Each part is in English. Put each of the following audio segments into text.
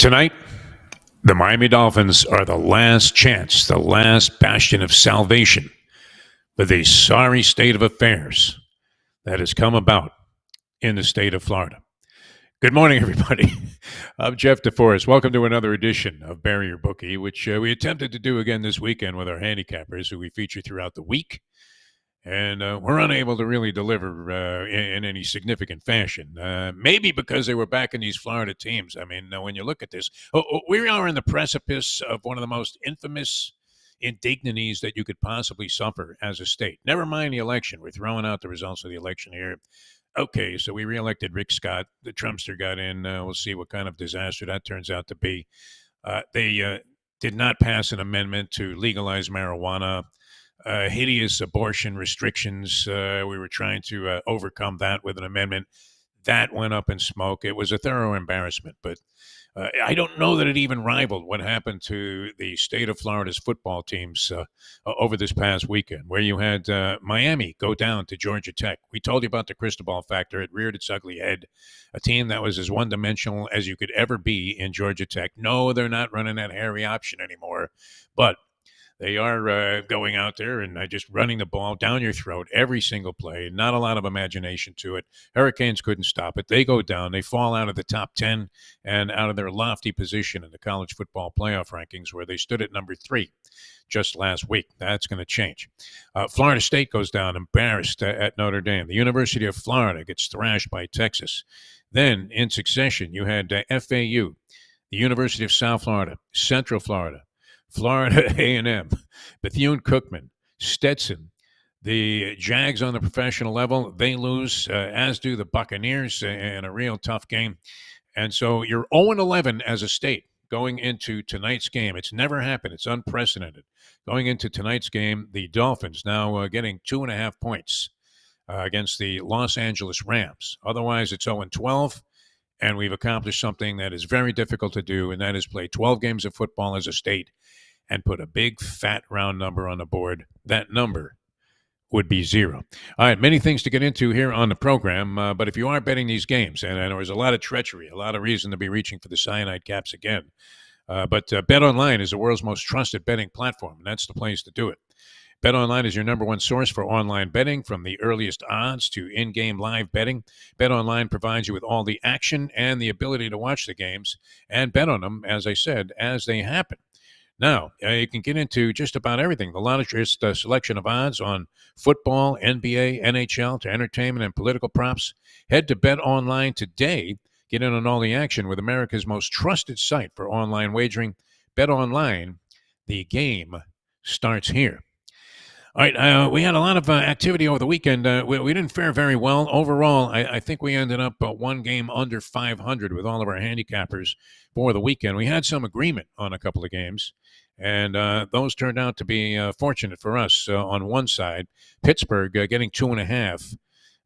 Tonight, the Miami Dolphins are the last chance, the last bastion of salvation for the sorry state of affairs that has come about in the state of Florida. Good morning, everybody. I'm Jeff DeForrest. Welcome to another edition of Bury Your Bookie, which we attempted to do again this weekend with our handicappers, who we feature throughout the week. And we're unable to really deliver in any significant fashion. Maybe because they were back in these Florida teams. I mean, when you look at this, we are in the precipice of one of the most infamous indignities that you could possibly suffer as a state. Never mind the election. We're throwing out the results of the election here. Okay, so we reelected Rick Scott. The Trumpster got in. We'll see what kind of disaster that turns out to be. They did not pass an amendment to legalize marijuana. Hideous abortion restrictions. We were trying to overcome that with an amendment. That went up in smoke. It was a thorough embarrassment, but I don't know that it even rivaled what happened to the state of Florida's football teams over this past weekend, where you had Miami go down to Georgia Tech. We told you about the Cristobal factor. It reared its ugly head. A team that was as one-dimensional as you could ever be in Georgia Tech. No, they're not running that hairy option anymore, but they are going out there and just running the ball down your throat every single play. Not a lot of imagination to it. Hurricanes couldn't stop it. They go down. They fall out of the top 10 and out of their lofty position in the college football playoff rankings, where they stood at number 3 just last week. That's going to change. Florida State goes down, embarrassed at Notre Dame. The University of Florida gets thrashed by Texas. Then, in succession, you had FAU, the University of South Florida, Central Florida, Florida A&M, Bethune-Cookman, Stetson. The Jags on the professional level, they lose, as do the Buccaneers in a real tough game. And so you're 0-11 as a state going into tonight's game. It's never happened. It's unprecedented. Going into tonight's game, the Dolphins now getting 2.5 points against the Los Angeles Rams. Otherwise, it's 0-12. And we've accomplished something that is very difficult to do, and that is play 12 games of football as a state and put a big, fat, round number on the board. That number would be 0. All right, many things to get into here on the program, but if you are betting these games, and there was a lot of treachery, a lot of reason to be reaching for the cyanide caps again, but BetOnline is the world's most trusted betting platform, and that's the place to do it. BetOnline is your number one source for online betting, from the earliest odds to in-game live betting. BetOnline provides you with all the action and the ability to watch the games and bet on them, as I said, as they happen. Now, you can get into just about everything. The largest selection of odds on football, NBA, NHL, to entertainment and political props. Head to BetOnline today. Get in on all the action with America's most trusted site for online wagering. BetOnline, the game starts here. All right, we had a lot of activity over the weekend. We didn't fare very well. Overall, I think we ended up one game under 500 with all of our handicappers for the weekend. We had some agreement on a couple of games, and those turned out to be fortunate for us. On one side, Pittsburgh getting 2.5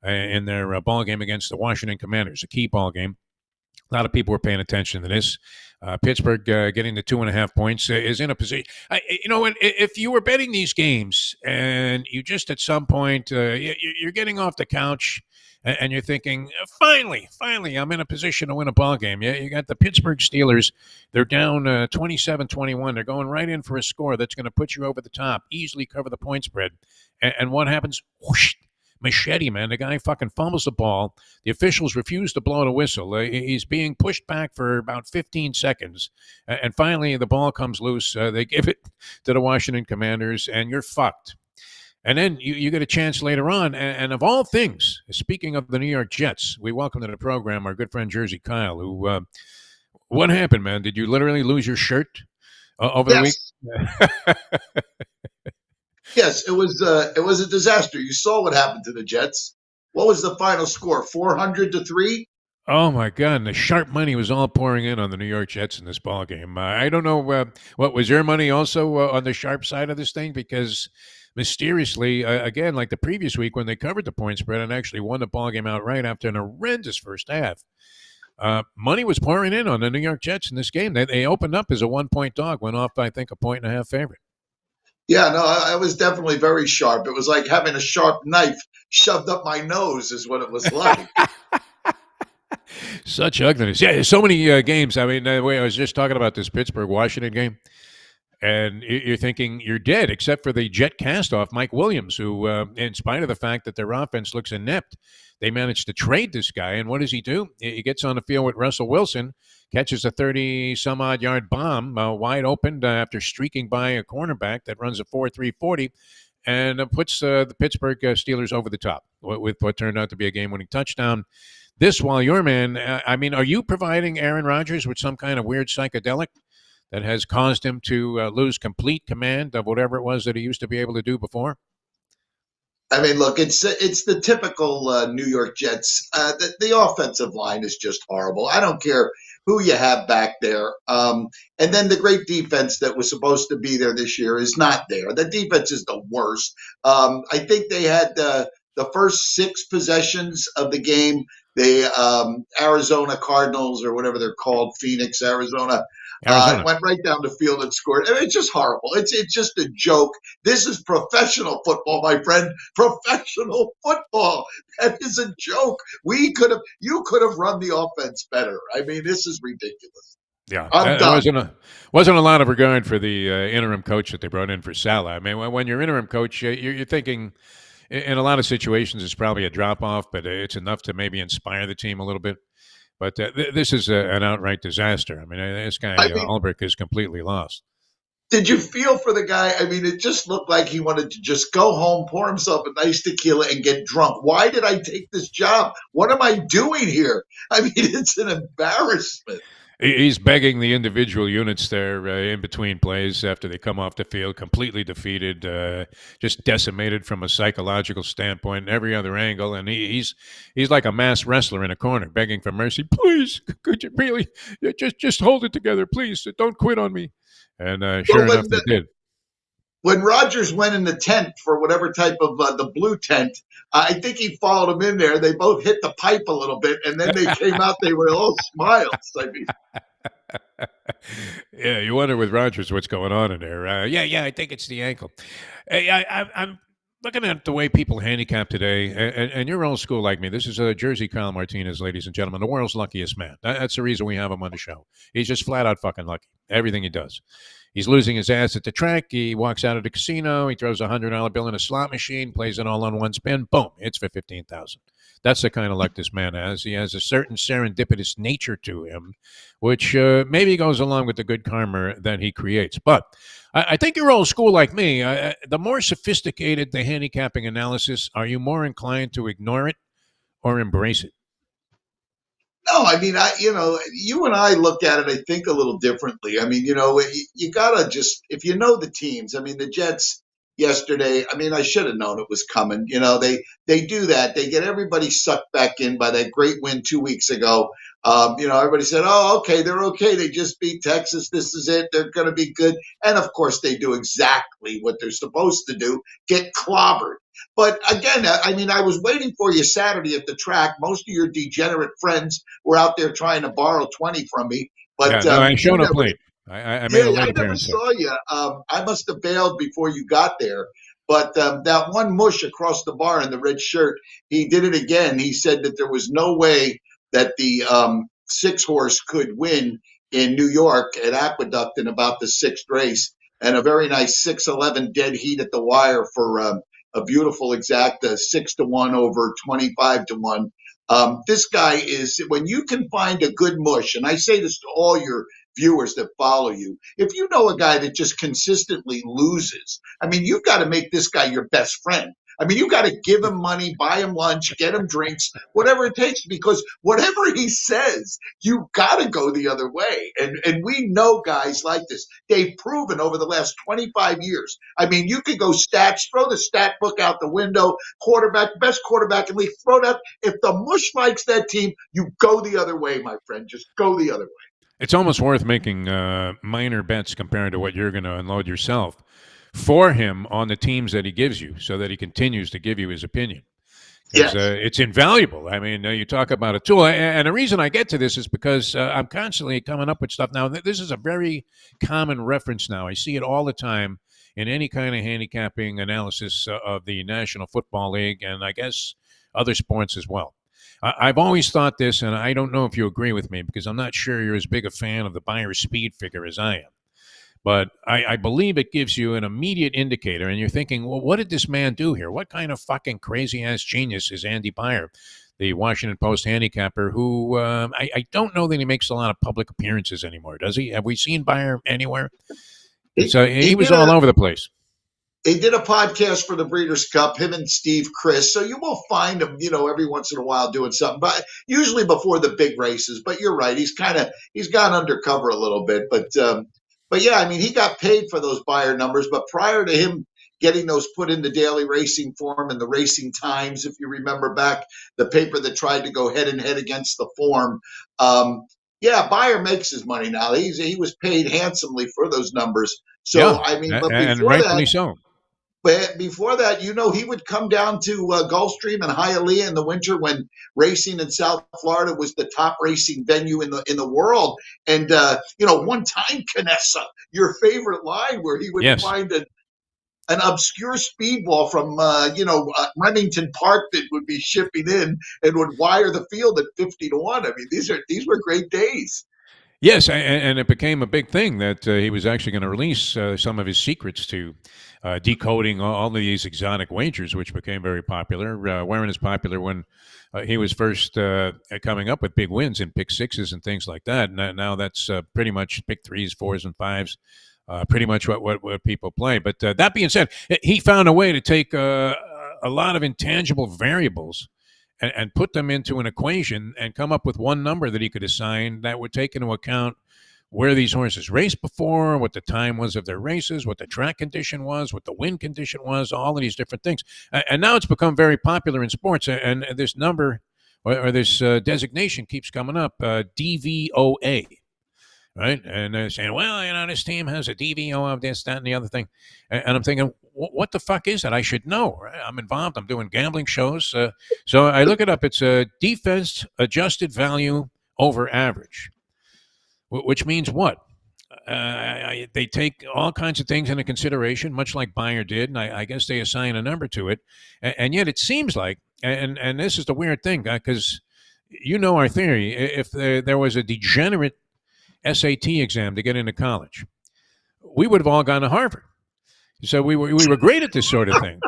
in their ball game against the Washington Commanders, a key ball game. A lot of people were paying attention to this. Pittsburgh getting the 2.5 points is in a position. If you were betting these games and you just at some point you're getting off the couch and you're thinking, finally, I'm in a position to win a ball game. Yeah, you got the Pittsburgh Steelers. They're down 27-21. They're going right in for a score that's going to put you over the top, easily cover the point spread. And what happens? Whoosh. Machete, man. The guy fucking fumbles the ball. The officials refuse to blow the whistle. He's being pushed back for about 15 seconds. And finally, the ball comes loose. They give it to the Washington Commanders, and you're fucked. And then you get a chance later on. And of all things, speaking of the New York Jets, we welcome to the program our good friend Jersey Kyle, who, what happened, man? Did you literally lose your shirt over the week? Yes, it was a disaster. You saw what happened to the Jets. What was the final score? 400-3? Oh, my God. And the sharp money was all pouring in on the New York Jets in this ball game. I don't know. What was your money also on the sharp side of this thing? Because mysteriously, again, like the previous week when they covered the point spread and actually won the ball game outright after an horrendous first half, money was pouring in on the New York Jets in this game. They opened up as a 1-point dog, went off, I think, a 1.5 favorite. Yeah, no, I was definitely very sharp. It was like having a sharp knife shoved up my nose is what it was like. Such ugliness. Yeah, so many games. I mean, I was just talking about this Pittsburgh-Washington game, and you're thinking you're dead, except for the jet cast-off, Mike Williams, who, in spite of the fact that their offense looks inept, they managed to trade this guy. And what does he do? He gets on the field with Russell Wilson, catches a 30-some-odd-yard bomb wide open after streaking by a cornerback that runs a 4.3 40, and puts the Pittsburgh Steelers over the top with what turned out to be a game-winning touchdown. This, while your man, I mean, are you providing Aaron Rodgers with some kind of weird psychedelic that has caused him to lose complete command of whatever it was that he used to be able to do before? I mean, look, it's the typical New York Jets. The offensive line is just horrible. I don't care who you have back there. And then the great defense that was supposed to be there this year is not there. The defense is the worst. I think they had the first 6 possessions of the game. The Arizona Cardinals, or whatever they're called, Phoenix, Arizona, Arizona. went right down the field and scored. I mean, it's just horrible. It's just a joke. This is professional football, my friend. Professional football. That is a joke. You could have run the offense better. I mean, this is ridiculous. Yeah, I'm there done. wasn't a lot of regard for the interim coach that they brought in for Salah. I mean, when you're interim coach, you're thinking in a lot of situations it's probably a drop off, but it's enough to maybe inspire the team a little bit. But this is an outright disaster. I mean, this guy I mean, Ulbrich is completely lost. did you feel for the guy? I mean, it just looked like he wanted to just go home, pour himself a nice tequila, and get drunk. Why did I take this job? What am I doing here? I mean, it's an embarrassment. He's begging the individual units there in between plays after they come off the field, completely defeated, just decimated from a psychological standpoint, every other angle, and he's like a mass wrestler in a corner, begging for mercy. Please, could you really just hold it together, please? Don't quit on me. And sure Well, enough, they did. when Rogers went in the tent for whatever type of the blue tent, I think he followed him in there. They both hit the pipe a little bit, and then they came out. They were all smiles. I mean, Yeah, you wonder with Rogers what's going on in there. Yeah, I think it's the ankle. Hey, I'm looking at the way people handicap today, and you're old school like me. This is Jersey Kyle Martinez, ladies and gentlemen, the world's luckiest man. That's the reason we have him on the show. He's just flat out fucking lucky. Everything he does. He's losing his ass at the track. He walks out of the casino. He throws a $100 bill in a slot machine, plays it all on one spin. Boom, it's for 15,000. That's the kind of luck this man has. He has a certain serendipitous nature to him, which maybe goes along with the good karma that he creates. But I think you're old school like me. The more sophisticated the handicapping analysis, are you more inclined to ignore it or embrace it? no, I mean, you and I look at it, I think, a little differently. I mean, you gotta just, if you know the teams. I mean, the Jets yesterday. I mean, I should have known it was coming. They do that. They get everybody sucked back in by that great win 2 weeks ago. Everybody said, "Oh, okay, they're okay. They just beat Texas. This is it. They're going to be good." And of course, they do exactly what they're supposed to do: get clobbered. But again, I mean, I was waiting for you Saturday at the track. Most of your degenerate friends were out there trying to borrow 20 from me. Yeah, But no, I you showed up never, late. I made yeah, a I late never appearance there. saw you. I must have bailed before you got there. But that one mush across the bar in the red shirt, he did it again. He said that there was no way that the 6-horse could win in New York at Aqueduct in about the 6th race. And a very nice 6-11 dead heat at the wire for a beautiful exact 6-1 over 25-1. This guy is, when you can find a good mush, and I say this to all your viewers that follow you, if you know a guy that just consistently loses, I mean, you've got to make this guy your best friend. I mean, you got to give him money, buy him lunch, get him drinks, whatever it takes, because whatever he says, you got to go the other way. And we know guys like this. They've proven over the last 25 years. I mean, you could go stats, throw the stat book out the window, quarterback, best quarterback in the league, throw that. If the mush likes that team, you go the other way, my friend. Just go the other way. It's almost worth making minor bets compared to what you're going to unload yourself for him on the teams that he gives you so that he continues to give you his opinion. Because Yes. it's invaluable. I mean, you talk about a tool. And the reason I get to this is because I'm constantly coming up with stuff. Now, this is a very common reference now. I see it all the time in any kind of handicapping analysis of the National Football League and I guess other sports as well. I've always thought this, and I don't know if you agree with me because I'm not sure you're as big a fan of the buyer speed figure as I am. But I believe it gives you an immediate indicator, and you're thinking, well, what did this man do here? What kind of fucking crazy ass genius is Andy Byer, the Washington Post handicapper, who I don't know that he makes a lot of public appearances anymore, does he? Have we seen Byer anywhere? He, He he was did all a over the place. he did a podcast for the Breeders' Cup, him and Steve Chris. So you will find him, every once in a while doing something, but usually before the big races. But you're right, he's gone undercover a little bit. But yeah, I mean, he got paid for those buyer numbers. But prior to him getting those put in the Daily Racing Form and the Racing Times, if you remember back, the paper that tried to go head and head against the Form. Yeah, Byer makes his money now. He was paid handsomely for those numbers. So Yeah, I mean, but and before that, rightfully so. he would come down to Gulfstream and Hialeah in the winter when racing in South Florida was the top racing venue in the world. And one time, Canessa, your favorite line, where he would Yes. find an obscure speedball from Remington Park that would be shipping in and would wire the field at 50-1. I mean, these were great days. Yes, and it became a big thing that he was actually going to release some of his secrets to decoding all of these exotic wagers, which became very popular. Weren't as popular when he was first coming up with big wins in pick sixes and things like that. Now that's pretty much pick threes, fours, and fives. Pretty much what people play. But that being said, he found a way to take a lot of intangible variables and put them into an equation and come up with one number that he could assign that would take into account where these horses raced before, what the time was of their races, what the track condition was, what the wind condition was, all of these different things. And now it's become very popular in sports. And this number or this designation keeps coming up, DVOA. Right. And they're saying, well, this team has a DVO of this, that, and the other thing. And I'm thinking, what the fuck is that? I should know. Right? I'm involved. I'm doing gambling shows. So I look it up. It's a defense adjusted value over average, which means what? They take all kinds of things into consideration, much like Bayer did, and I guess they assign a number to it. And yet it seems like, and this is the weird thing, because our theory, if there was a degenerate SAT exam to get into college, we would have all gone to Harvard. So we were great at this sort of thing.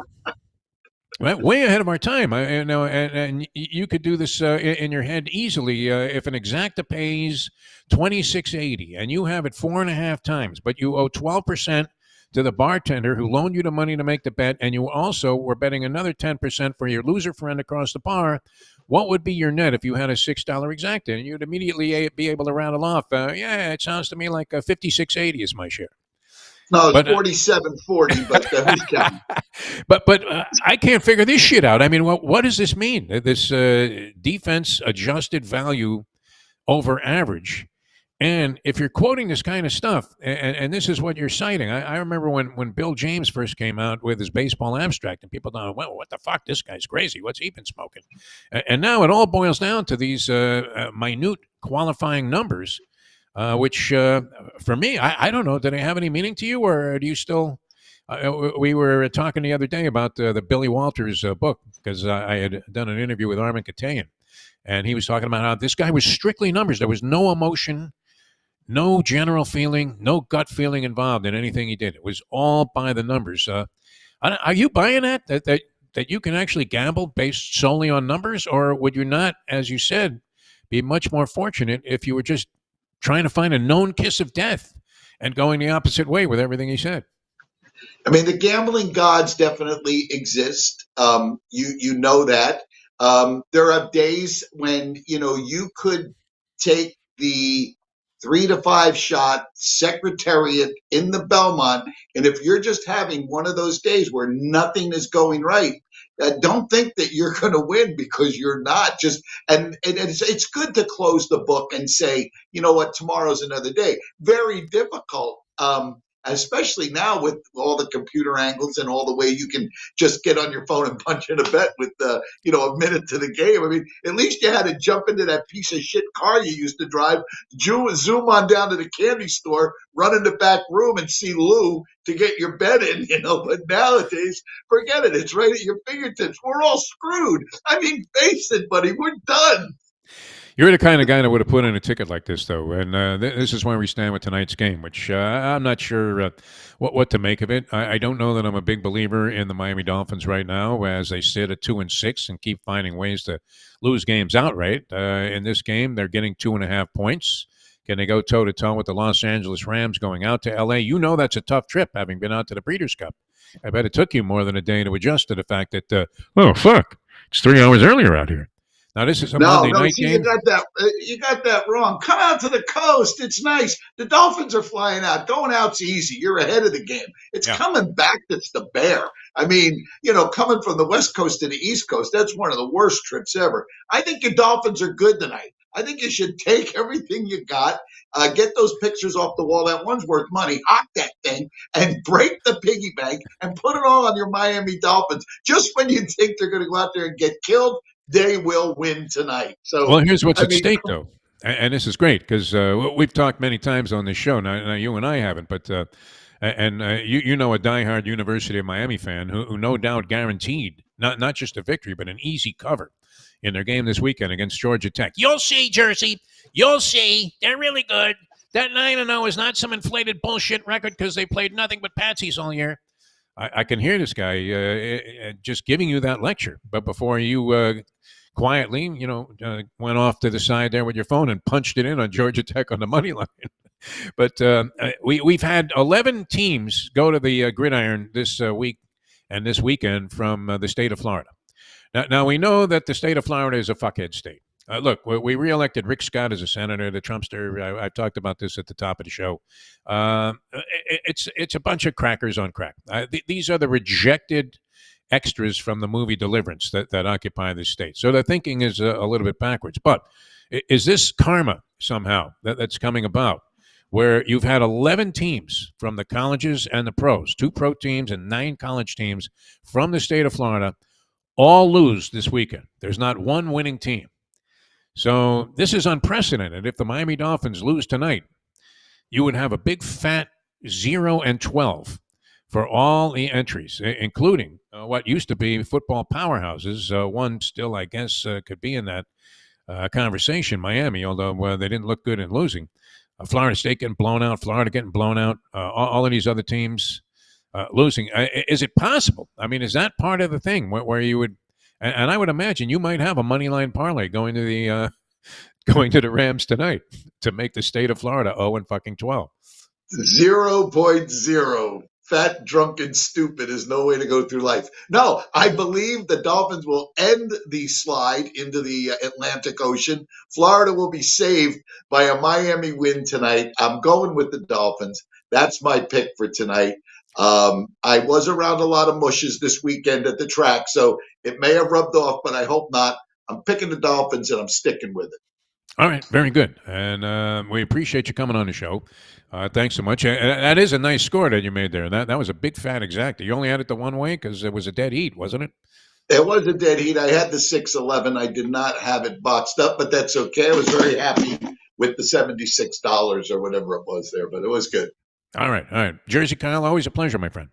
Right? Way ahead of our time. And you could do this in your head easily. If an exacta pays $26.80 and you have it 4.5 times, but you owe 12% to the bartender who loaned you the money to make the bet, and you also were betting another 10% for your loser friend across the bar, what would be your net if you had a $6 exacta? And you'd immediately be able to rattle off, yeah, it sounds to me like 56.80 is my share. No, it's But 47.40, but who's counting? but I can't figure this shit out. I mean, what does this mean? This defense adjusted value over average. And if you're quoting this kind of stuff, and this is what you're citing, I remember when Bill James first came out with his baseball abstract, and people thought, well, what the fuck? This guy's crazy. What's he been smoking? And now it all boils down to these minute qualifying numbers, which for me, I don't know. Do they have any meaning to you, or do you still? We were talking the other day about the Billy Walters book, because I had done an interview with Armin Katayan, and he was talking about how this guy was strictly numbers. There was no emotion, no general feeling, no gut feeling involved in anything he did. It was all by the numbers. Are you buying that you can actually gamble based solely on numbers, or would you not, as you said, be much more fortunate if you were just trying to find a known kiss of death and going the opposite way with everything he said? I mean, the gambling gods definitely exist. You know that. There are days when you could take the 3 to 5 shot Secretariat in the Belmont, and if you're just having one of those days where nothing is going right, don't think that you're going to win, because you're not. And it's good to close the book and say, you know what, tomorrow's another day. Very difficult. especially now with all the computer angles and all the way you can just get on your phone and punch in a bet with a minute to the game. I mean, at least you had to jump into that piece of shit car you used to drive, zoom on down to the candy store, run in the back room and see Lou to get your bet in, But nowadays, forget it. It's right at your fingertips. We're all screwed. I mean, face it, buddy. We're done. You're the kind of guy that would have put in a ticket like this, though, and this is where we stand with tonight's game, which I'm not sure what to make of it. I don't know that I'm a big believer in the Miami Dolphins right now, as they sit at 2-6 and keep finding ways to lose games outright. In this game, they're getting 2.5 points. Can they go toe-to-toe with the Los Angeles Rams going out to L.A.? You know that's a tough trip, having been out to the Breeders' Cup. I bet it took you more than a day to adjust to the fact that, oh, fuck, it's 3 hours earlier out here. Now this is a Monday night game. You got that wrong. Come out to the coast. It's nice. The Dolphins are flying out. Going out's easy. You're ahead of the game. It's coming back that's the bear. I mean, coming from the West Coast to the East Coast, that's one of the worst trips ever. I think your Dolphins are good tonight. I think you should take everything you got, get those pictures off the wall. That one's worth money. Hawk that thing and break the piggy bank and put it all on your Miami Dolphins. Just when you think they're going to go out there and get killed, they will win tonight. So, well, here's what's at stake, though, and this is great because we've talked many times on this show. Now you and I haven't, but you a diehard University of Miami fan who no doubt guaranteed not just a victory but an easy cover in their game this weekend against Georgia Tech. You'll see, Jersey. You'll see. They're really good. That 9-0 is not some inflated bullshit record because they played nothing but patsies all year. I can hear this guy just giving you that lecture, but before you quietly, went off to the side there with your phone and punched it in on Georgia Tech on the money line. But we've had 11 teams go to the gridiron this week and this weekend from the state of Florida. Now we know that the state of Florida is a fuckhead state. Look, we reelected Rick Scott as a senator, the Trumpster. I've talked about this at the top of the show. It's a bunch of crackers on crack. These are the rejected extras from the movie Deliverance that occupy this state. So the thinking is a little bit backwards. But is this karma somehow that's coming about, where you've had 11 teams from the colleges and the pros, 2 pro teams and 9 college teams from the state of Florida, all lose this weekend? There's not one winning team. So this is unprecedented. If the Miami Dolphins lose tonight, you would have a big fat 0-12 for all the entries, including what used to be football powerhouses. One still, I guess, could be in that conversation, Miami, although they didn't look good in losing. Florida State getting blown out, Florida getting blown out, all of these other teams losing. Is it possible? I mean, is that part of the thing where you would, and I would imagine you might have a money line parlay going to the Rams tonight to make the state of Florida 0-12. 0.0. Fat, drunk, and stupid is no way to go through life. No, I believe the Dolphins will end the slide into the Atlantic Ocean. Florida will be saved by a Miami win tonight. I'm going with the Dolphins. That's my pick for tonight. I was around a lot of mushes this weekend at the track, so it may have rubbed off, but I hope not. I'm picking the Dolphins, and I'm sticking with it. All right, very good. And we appreciate you coming on the show. Thanks so much. That is a nice score that you made there. That was a big fat exacta. You only had it the one way because it was a dead heat, wasn't it? It was a dead heat. I had the 6-11. I did not have it boxed up, but that's okay. I was very happy with the $76 or whatever it was there, but it was good. All right. Jersey Kyle, always a pleasure, my friend.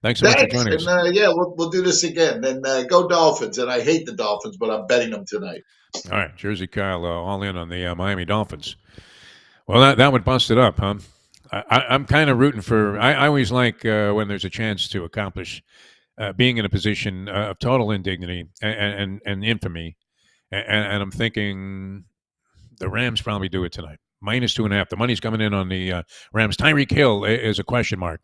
Thanks so much for joining us. We'll do this again. And go Dolphins. And I hate the Dolphins, but I'm betting them tonight. All right, Jersey Kyle, all in on the Miami Dolphins. Well, that would bust it up, huh? I'm kind of rooting for. I always like when there's a chance to accomplish being in a position of total indignity and infamy, and I'm thinking the Rams probably do it tonight. -2.5. The money's coming in on the Rams. Tyreek Hill is a question mark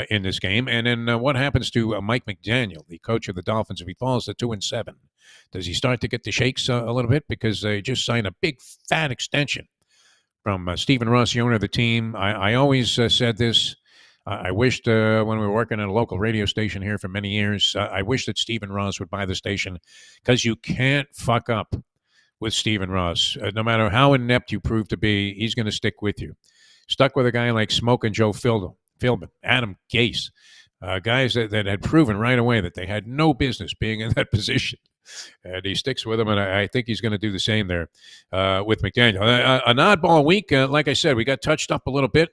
in this game, and then what happens to Mike McDaniel, the coach of the Dolphins, if he falls to 2-7? Does he start to get the shakes a little bit because they just signed a big fat extension from Stephen Ross, the owner of the team? I always said this. I wished when we were working at a local radio station here for many years, I wish that Stephen Ross would buy the station because you can't fuck up with Stephen Ross. No matter how inept you prove to be, he's going to stick with you. Stuck with a guy like Smoke and Joe Philbin, Adam Gase, guys that had proven right away that they had no business being in that position. And he sticks with them, and I think he's going to do the same there with McDaniel. An oddball week, like I said, we got touched up a little bit.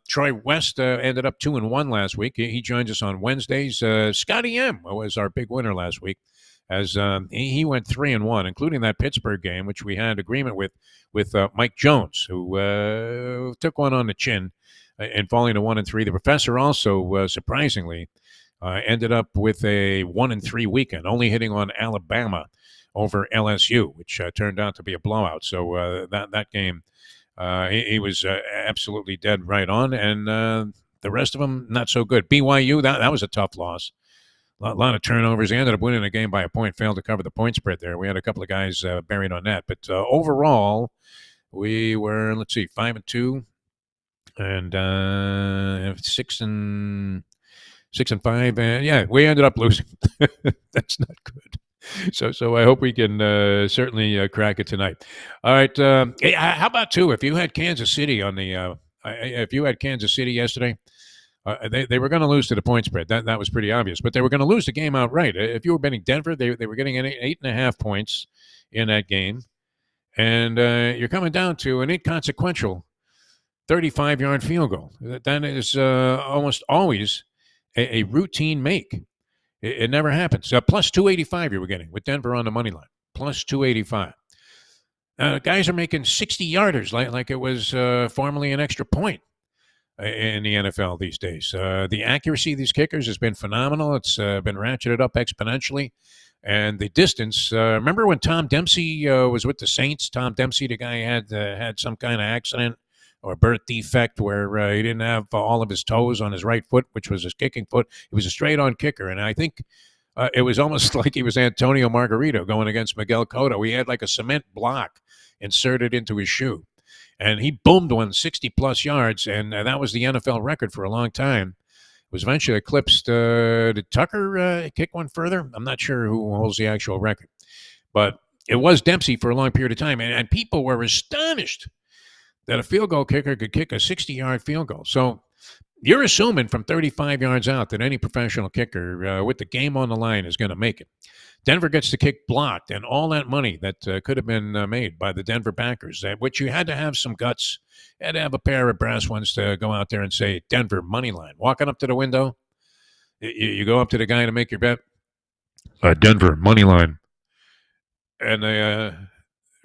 Troy West ended up 2-1 last week. He joins us on Wednesdays. Scotty M was our big winner last week, as he went 3-1, including that Pittsburgh game, which we had agreement with Mike Jones, who took one on the chin and falling to 1-3. The professor also surprisingly ended up with a 1-3 weekend, only hitting on Alabama over LSU, which turned out to be a blowout. So that game, he was absolutely dead right on, and the rest of them not so good. BYU, that was a tough loss. A lot of turnovers. They ended up winning the game by a point, failed to cover the point spread there. We had a couple of guys buried on that. But overall, we were, 5-2 and 6-5. Yeah, we ended up losing. That's not good. So I hope we can certainly crack it tonight. All right. Hey, how about if you had Kansas City on the if you had Kansas City yesterday, they were going to lose to the point spread. That was pretty obvious. But they were going to lose the game outright. If you were betting Denver, they were getting 8.5 points in that game. And you're coming down to an inconsequential 35-yard field goal. That is almost always a routine make. It never happens. Plus 285 you were getting with Denver on the money line. Plus 285. Guys are making 60-yarders like it was formerly an extra point in the NFL these days. The accuracy of these kickers has been phenomenal. It's been ratcheted up exponentially. And the distance, remember when Tom Dempsey was with the Saints? Tom Dempsey, the guy had some kind of accident or birth defect where he didn't have all of his toes on his right foot, which was his kicking foot. He was a straight-on kicker. And I think it was almost like he was Antonio Margarito going against Miguel Cotto. He had like a cement block inserted into his shoe. And he boomed one 60-plus yards, and that was the NFL record for a long time. It was eventually eclipsed. Did Tucker kick one further? I'm not sure who holds the actual record. But it was Dempsey for a long period of time, and people were astonished that a field goal kicker could kick a 60-yard field goal. So you're assuming from 35 yards out that any professional kicker with the game on the line is going to make it. Denver gets the kick blocked, and all that money that could have been made by the Denver backers, which you had to have some guts, you had to have a pair of brass ones to go out there and say, Denver money line. Walking up to the window, you go up to the guy to make your bet, Denver money line. And the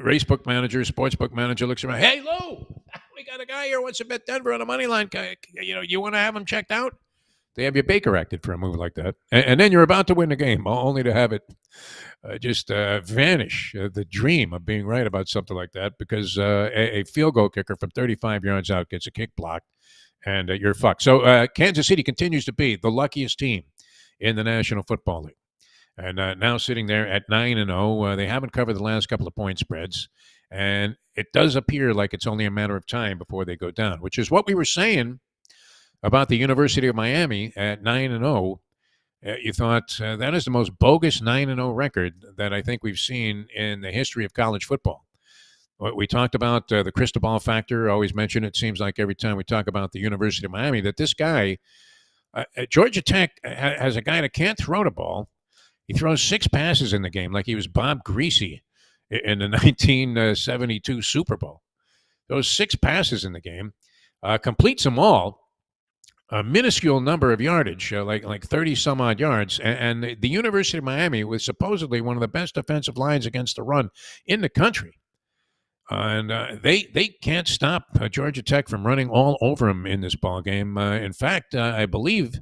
racebook manager, sportsbook manager looks around, hey, Lou, we got a guy here who wants to bet Denver on a money line. You want to have him checked out? They have you Baker acted for a move like that. And then you're about to win the game, only to have it just vanish, the dream of being right about something like that, because a field goal kicker from 35 yards out gets a kick blocked, and you're fucked. So Kansas City continues to be the luckiest team in the National Football League. And now sitting there at 9-0, they haven't covered the last couple of point spreads. And it does appear like it's only a matter of time before they go down, which is what we were saying about the University of Miami at 9-0. You thought that is the most bogus 9-0 record that I think we've seen in the history of college football. We talked about the Cristobal factor. Always mention it. Seems like every time we talk about the University of Miami that this guy, Georgia Tech, has a guy that can't throw the ball. He throws 6 passes in the game like he was Bob Greasy in the 1972 Super Bowl. Those 6 passes in the game, completes them all. A minuscule number of yardage, like 30 some odd yards, and the University of Miami was supposedly one of the best offensive lines against the run in the country, and they can't stop Georgia Tech from running all over them in this ball game. In fact, I believe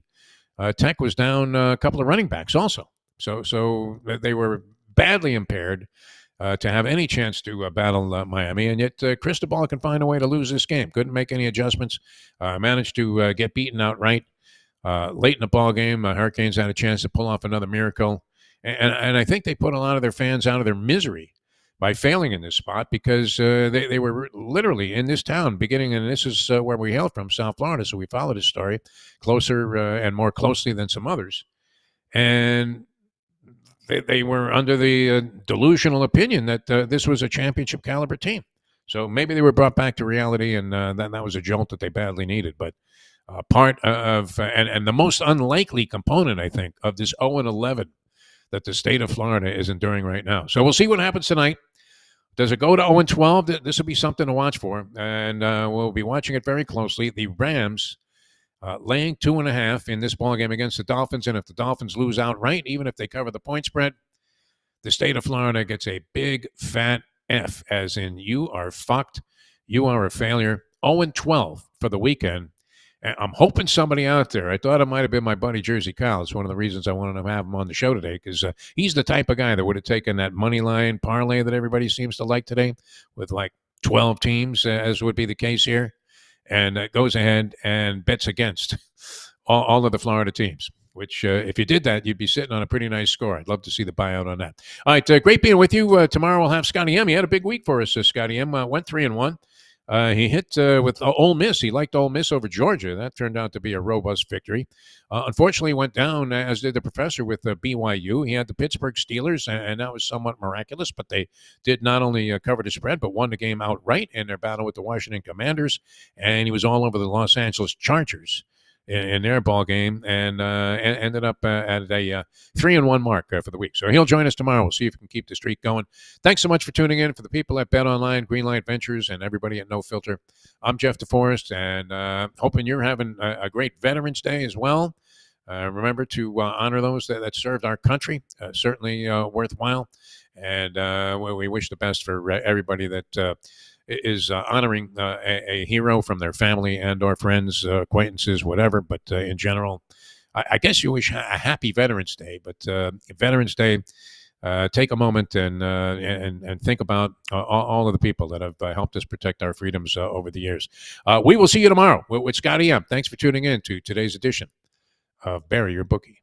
Tech was down a couple of running backs also, so they were badly impaired to have any chance to battle Miami, and yet Cristobal can find a way to lose this game. Couldn't make any adjustments. Managed to get beaten outright late in the ball game. Hurricanes had a chance to pull off another miracle, and I think they put a lot of their fans out of their misery by failing in this spot, because they were literally in this town beginning, and this is where we hail from, South Florida, so we followed his story closer and more closely than some others, and they were under the delusional opinion that this was a championship caliber team. So maybe they were brought back to reality, and that was a jolt that they badly needed. But part of and the most unlikely component, I think, of this 0-11 that the state of Florida is enduring right now. So we'll see what happens tonight. Does it go to 0-12? This will be something to watch for, and we'll be watching it very closely. The Rams laying 2.5 in this ballgame against the Dolphins, and if the Dolphins lose outright, even if they cover the point spread, the state of Florida gets a big fat F, as in you are fucked, you are a failure. 0-12 for the weekend. And I'm hoping somebody out there. I thought it might have been my buddy Jersey Kyle. It's one of the reasons I wanted to have him on the show today, because he's the type of guy that would have taken that money line parlay that everybody seems to like today, with like 12 teams, as would be the case here, and goes ahead and bets against all of the Florida teams. Which, if you did that, you'd be sitting on a pretty nice score. I'd love to see the buyout on that. All right, great being with you. Tomorrow we'll have Scotty M. He had a big week for us. Scotty M. Went 3-1. He hit with Ole Miss. He liked Ole Miss over Georgia. That turned out to be a robust victory. Unfortunately, went down, as did the professor, with BYU. He had the Pittsburgh Steelers, and that was somewhat miraculous. But they did not only cover the spread, but won the game outright in their battle with the Washington Commanders. And he was all over the Los Angeles Chargers in their ball game, and ended up at a 3-1 mark for the week. So he'll join us tomorrow. We'll see if we can keep the streak going. Thanks so much for tuning in. For the people at Bet Online, Greenlight Ventures, and everybody at No Filter, I'm Jeff DeForrest, and hoping you're having a great Veterans Day as well. Remember to honor those that served our country. Certainly worthwhile. And we wish the best for everybody that is honoring a hero from their family and or friends, acquaintances, whatever. But in general, I guess you wish a happy Veterans Day. But Veterans Day, take a moment and think about all of the people that have helped us protect our freedoms over the years. We will see you tomorrow with Scotty M. Thanks for tuning in to today's edition of Bury Your Bookie.